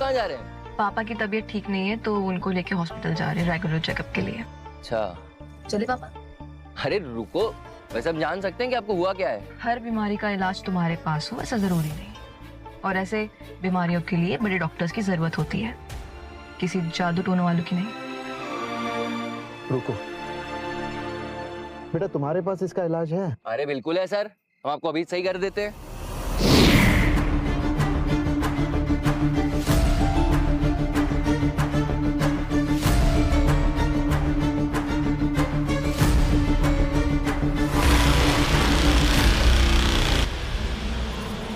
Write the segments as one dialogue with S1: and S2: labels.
S1: कहाँ जा रहे हैं?
S2: पापा की तबीयत ठीक नहीं है तो उनको लेके हॉस्पिटल जा रहे हैं रेगुलर चेकअप के लिए।
S1: अच्छा।
S2: चले पापा?
S1: अरे रुको, वैसे हम जान सकते हैं कि आपको हुआ क्या है?
S2: हर बीमारी का इलाज तुम्हारे पास हो ऐसा जरूरी नहीं, और ऐसे बीमारियों के लिए बड़े डॉक्टर्स की जरूरत होती है, किसी जादू टोने वालों की नहीं।
S3: रुको बेटा, तुम्हारे पास इसका इलाज है?
S1: अरे बिल्कुल है सर, हम आपको अभी सही कर देते हैं।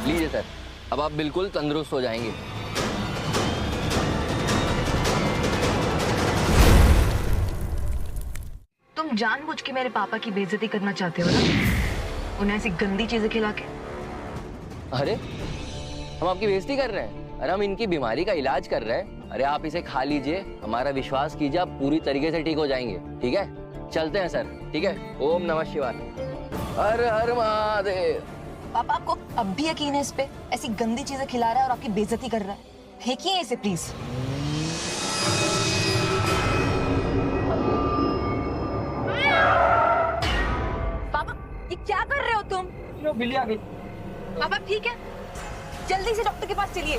S1: लीजिए सर, अब आप बिल्कुल तंदुरुस्त हो जाएंगे।
S2: तुम जानबूझ के मेरे पापा की बेइज्जती करना चाहते हो ना, उन्हें ऐसी गंदी चीजें खिला के।
S1: अरे हम आपकी बेइज्जती कर रहे हैं? अरे हम इनकी बीमारी का इलाज कर रहे हैं। अरे आप इसे खा लीजिए, हमारा विश्वास कीजिए, आप पूरी तरीके से ठीक हो जाएंगे। ठीक है, चलते हैं सर। ठीक है, ओम नमः शिवाय, हर हर महादेव।
S2: पापा आपको अब भी यकीन है इस पे? ऐसी गंदी चीजें खिला रहा है और आपकी बेइज्जती कर रहा है। फेंकिए इसे प्लीज। पापा ये क्या कर रहे हो तुम?
S1: बिल्ली आ गई।
S2: पापा ठीक है, जल्दी से डॉक्टर के पास चलिए।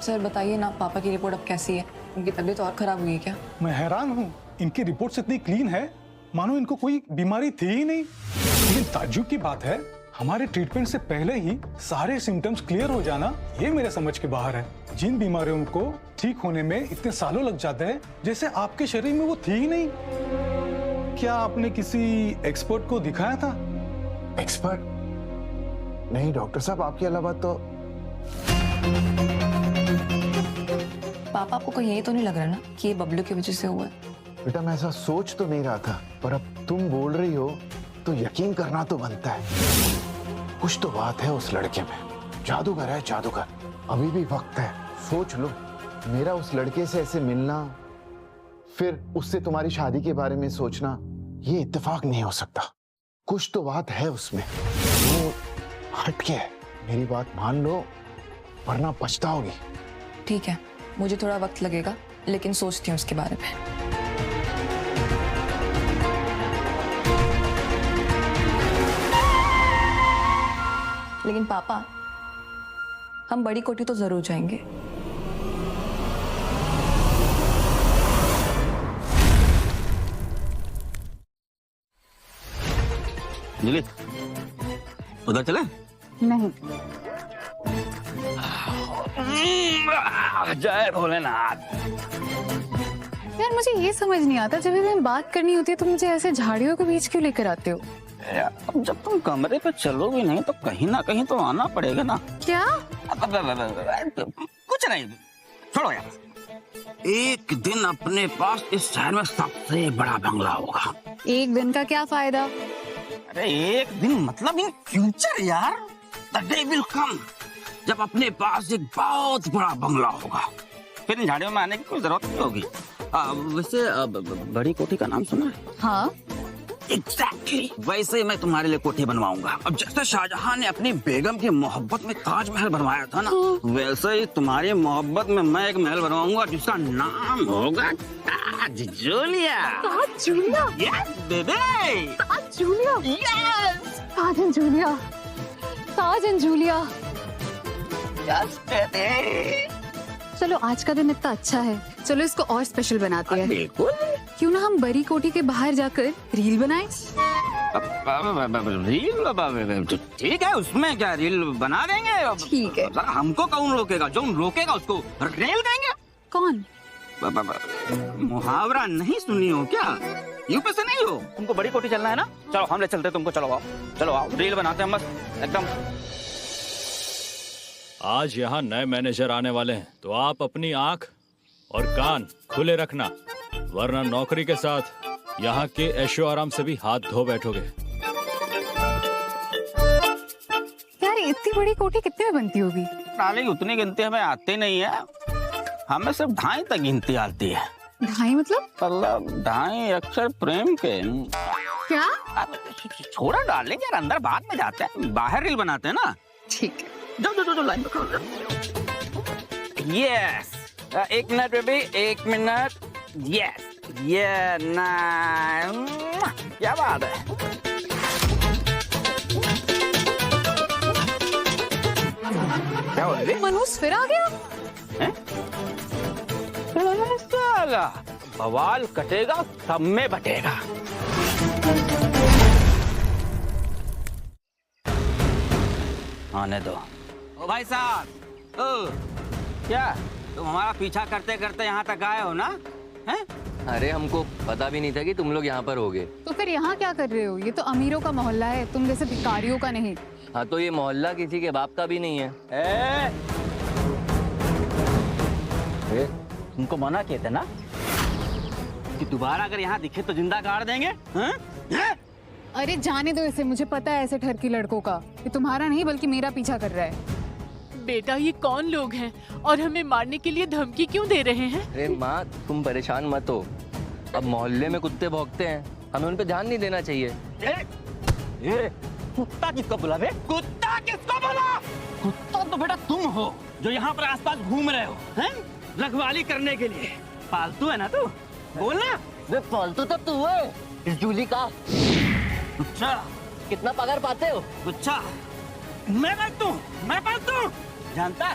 S2: सर बताइए ना, पापा की रिपोर्ट अब कैसी है? उनकी तबीयत और खराब हुई है क्या?
S4: मैं हैरान हूँ, इनकी रिपोर्ट्स इतनी क्लीन है मानो इनको कोई बीमारी थी ही नहीं। लेकिन ताज्जुब की बात है, हमारे ट्रीटमेंट से पहले ही सारे सिम्टम्स क्लियर हो जाना, ये मेरे समझ के बाहर है। जिन बीमारियों को ठीक होने में इतने सालों लग जाते हैं, जैसे आपके शरीर में वो थी ही नहीं। क्या आपने किसी एक्सपर्ट को दिखाया था?
S3: एक्सपर्ट? नहीं डॉक्टर साहब, आपके अलावा तो।
S2: पापा आपको कोई यही तो नहीं लग रहा ना कि ये बबलू की वजह से हुआ है?
S3: बेटा मैं ऐसा सोच तो नहीं रहा था, पर अब तुम बोल रही हो तो यकीन करना तो बनता है। कुछ तो बात है उस लड़के में, जादूगर है जादूगर। अभी भी वक्त है, सोच लो। मेरा उस लड़के से ऐसे मिलना, फिर उससे तुम्हारी शादी के बारे में सोचना, ये इत्तेफाक नहीं हो सकता। कुछ तो बात है उसमें, वो हटके है। मेरी बात मान लो वरना पछताओगी।
S2: ठीक है, मुझे थोड़ा वक्त लगेगा, लेकिन सोचती हूँ उसके बारे में। लेकिन पापा, हम बड़ी कोठी तो जरूर जाएंगे।
S5: जूली, उधर चले?
S6: नहीं।
S5: जय भोलेनाथ।
S6: यार मुझे ये समझ नहीं आता, जब भी बात करनी होती है तो मुझे ऐसे झाड़ियों के बीच क्यों लेकर आते हो?
S5: अब जब तुम कमरे पे चलोगे नहीं तो कहीं ना कहीं तो आना पड़ेगा ना।
S6: क्या?
S5: कुछ नहीं, छोड़ो यार। एक दिन अपने पास इस शहर में सबसे बड़ा बंगला होगा।
S6: एक दिन का क्या फायदा?
S5: अरे एक दिन मतलब इन फ्यूचर यार, द डे विल कम जब अपने पास एक बहुत बड़ा बंगला होगा, फिर इन झाड़ियों में आने की कोई जरूरत नहीं होगी। वैसे बड़ी कोठी का नाम सुना है?
S6: हाँ
S5: एग्जैक्टली वैसे मैं तुम्हारे लिए कोठी बनवाऊंगा। अब जैसे शाहजहां ने अपनी बेगम की मोहब्बत में ताजमहल बनवाया था ना, वैसे ही तुम्हारी मोहब्बत में मैं एक महल बनवाऊंगा जिसका नाम होगा Taj Julia.
S6: Taj Julia?
S5: Yes baby,
S6: Taj Julia.
S5: Yes
S6: Taj and Julia, Taj and Julia.
S5: Yes baby.
S6: चलो आज का दिन इतना अच्छा है, चलो इसको और स्पेशल बनाते हैं।
S5: बिल्कुल।
S6: क्यों ना हम बड़ी कोठी के बाहर जाकर रील बनाएं?
S5: रील? ठीक है, उसमें क्या, रील बना देंगे।
S6: ठीक है।
S5: हमको कौन रोकेगा? जो रोकेगा उसको रेल देंगे।
S6: कौन?
S5: मुहावरा नहीं सुनी हो क्या? यूपी से नहीं हो? तुमको बड़ी कोठी चलना है ना? चलो हम ले चलते तुमको। चलो आओ, चलो आओ, रील बनाते हैं मस्त एकदम।
S7: आज यहाँ नए मैनेजर आने वाले हैं, तो आप अपनी आंख और कान खुले रखना, वरना नौकरी के साथ यहाँ के ऐशो आराम से भी हाथ धो बैठोगे।
S6: यार इतनी बड़ी कोठी कितने में बनती होगी?
S5: नाले उतनी गिनती हमें आती नहीं है, हमें सिर्फ 2.5 तक गिनती आती है।
S6: 2.5 मतलब?
S5: मतलब 2.5 अक्षर प्रेम के।
S6: क्या?
S5: अब छोड़ा डार्लिंग यार, अंदर बाद में जाते हैं, बाहर रील बनाते हैं ना।
S6: ठीक है।
S5: जो लाइन पकड़ो। Yes, 1 minute baby, 1 minute. Yes, ये ना, क्या बात है। क्या हो रही?
S6: मनोज फिर आ गया?
S5: साला, बवाल कटेगा, सब में बटेगा। आने दो। ओ भाई साहब, ओ क्या तुम हमारा पीछा करते करते यहाँ तक आए हो ना? हैं?
S1: अरे हमको पता भी नहीं था कि तुम लोग यहाँ पर होगे।
S6: तो फिर यहाँ क्या कर रहे हो? ये तो अमीरों का मोहल्ला है, तुम जैसे भिखारियों का नहीं।
S1: हाँ तो ये मोहल्ला किसी के बाप का भी नहीं है।
S5: तुमको मना किए थे ना कि दोबारा अगर यहाँ दिखे तो जिंदा गाड़ देंगे। हैं? हैं?
S6: अरे जाने दो इसे, मुझे पता है ऐसे ठरकी लड़कों का। ये तुम्हारा नहीं बल्कि मेरा पीछा कर रहा है।
S8: बेटा ये कौन लोग हैं और हमें मारने के लिए धमकी क्यों दे रहे हैं?
S1: अरे माँ तुम परेशान मत हो, अब मोहल्ले में कुत्ते भौंकते हैं, हमें उन पे ध्यान नहीं देना चाहिए।
S5: कुत्ता किसको बोला बे? कुत्ता किसको बोला? कुत्ता तो बेटा तुम हो जो यहाँ पर आसपास घूम रहे हो, हैं? रखवाली करने के लिए। पालतू है ना तू? बोलना।
S1: वे फालतू तो तू है, इस जूली का।
S5: अच्छा,
S1: कितना पगार पाते हो?
S5: अच्छा, मैं पालतू, मैं पालतू। जानता?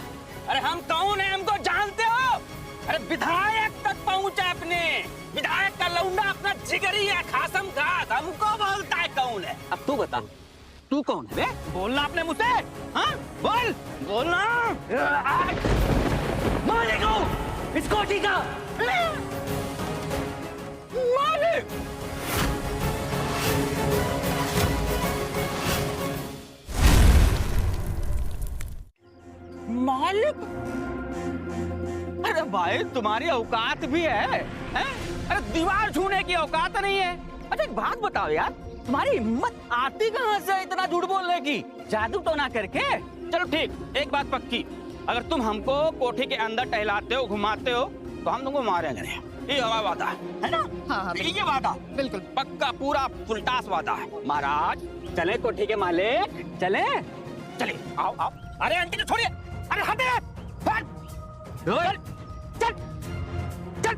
S5: अरे हम कौन है हमको जानते हो? अरे विधायक तक पहुँचा अपने, विधायक का लौंडा अपना जिगरी है, खासम खास हमको बोलता है कौन है। अब तू बता, तू कौन है बे? बोलना अपने मुझसे, हाँ? बोल, बोलना। मालिक हूँ इस कोठी का। मालिक। मालिक? अरे भाई तुम्हारी औकात भी है, हैं? अरे दीवार छूने की औकात नहीं है। अच्छा एक बात बताओ यार, तुम्हारी हिम्मत आती कहाँ से इतना झूठ बोलने की? जादू टोना करके? चलो ठीक, एक बात पक्की, अगर तुम हमको कोठी के अंदर टहलाते हो, घुमाते हो, तो हम तुमको मारेंगे नहीं। ये हमारा वादा है ना?
S6: हाँ,
S5: ये वादा
S6: बिल्कुल
S5: पक्का, पूरा फुलटास वादा है। महाराज चले कोठी के मालिक, चले चले, आओ आओ। अरे आंटी ने छोड़िए, अरे हटे, हट, चल चल चल,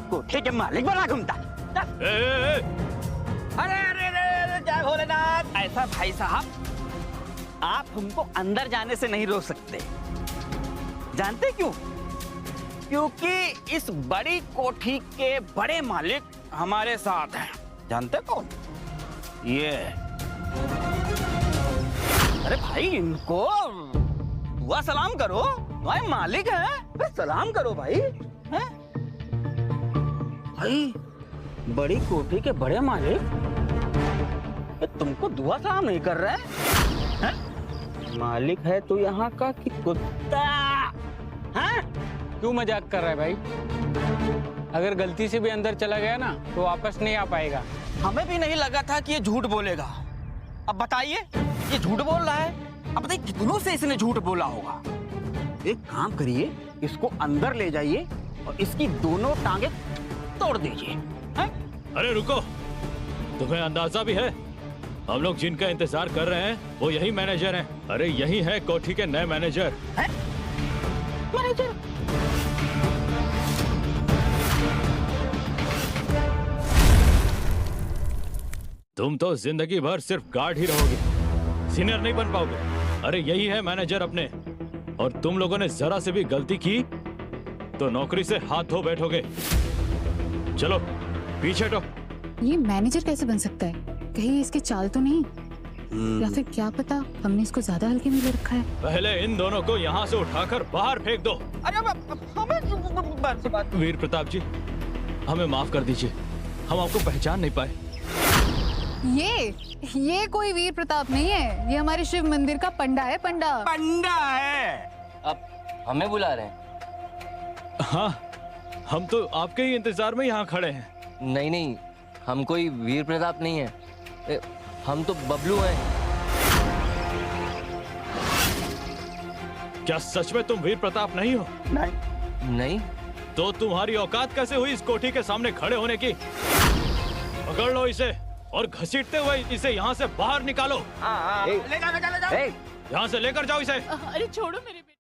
S5: कोठी के मालिक बना घूमता। अरे अरे अरे जय भोलेनाथ। ऐसा भाई साहब, आप हमको अंदर जाने से नहीं रोक सकते, जानते क्यों? क्योंकि इस बड़ी कोठी के बड़े मालिक हमारे साथ हैं। जानते कौन? ये। अरे भाई इनको दुआ सलाम करो, भाई मालिक है, सलाम करो भाई। हैं? भाई बड़ी कोठी के बड़े मालिक तुमको दुआ सलाम नहीं कर रहे हैं? मालिक है तू यहाँ का कि कुत्ता? हैं?
S9: क्यों मजाक कर रहा है भाई? अगर गलती से भी अंदर चला गया ना तो वापस नहीं आ पाएगा।
S5: हमें भी नहीं लगा था कि ये झूठ बोलेगा। अब बताइए, ये झूठ बोल रहा है। अब बताइए कितनों से इसने झूठ बोला होगा। एक काम करिए, इसको अंदर ले जाइए और इसकी दोनों टांगे तोड़ दीजिए। हैं?
S7: अरे रुको, तुम्हें अंदाजा भी है हम लोग जिनका इंतजार कर रहे हैं वो यही मैनेजर हैं। अरे यही है कोठी के नए मैनेजर।
S5: हैं? मैनेजर?
S7: तुम तो जिंदगी भर सिर्फ गार्ड ही रहोगे, सीनियर नहीं बन पाओगे। अरे यही है मैनेजर अपने, और तुम लोगों ने जरा से भी गलती की तो नौकरी से हाथ धो बैठोगे। चलो पीछे हटो।
S6: ये मैनेजर कैसे बन सकता है? कहीं इसकी चाल तो नहीं? या फिर क्या पता हमने इसको ज्यादा हल्के में ले रखा है।
S7: पहले इन दोनों को यहाँ से उठाकर बाहर फेंक दो।
S5: अरे हमें
S7: वीर प्रताप जी, हमें माफ कर दीजिए, हम आपको पहचान नहीं पाए।
S6: ये कोई वीर प्रताप नहीं है, ये हमारे शिव मंदिर का पंडा है। पंडा
S5: है।
S1: अब हमें बुला रहे हैं?
S7: हाँ, हम तो आपके ही इंतजार में यहाँ खड़े हैं।
S1: नहीं नहीं, हम कोई वीर प्रताप नहीं है, हम तो बबलू हैं।
S7: क्या सच में तुम वीर प्रताप नहीं हो?
S1: नहीं।
S7: तो तुम्हारी औकात कैसे हुई इस कोठी के सामने खड़े होने की? पकड़ लो इसे और घसीटते हुए इसे यहाँ से बाहर निकालो।
S1: ए,
S7: यहाँ से लेकर जाओ इसे।
S8: अरे छोड़ो मेरे बेटे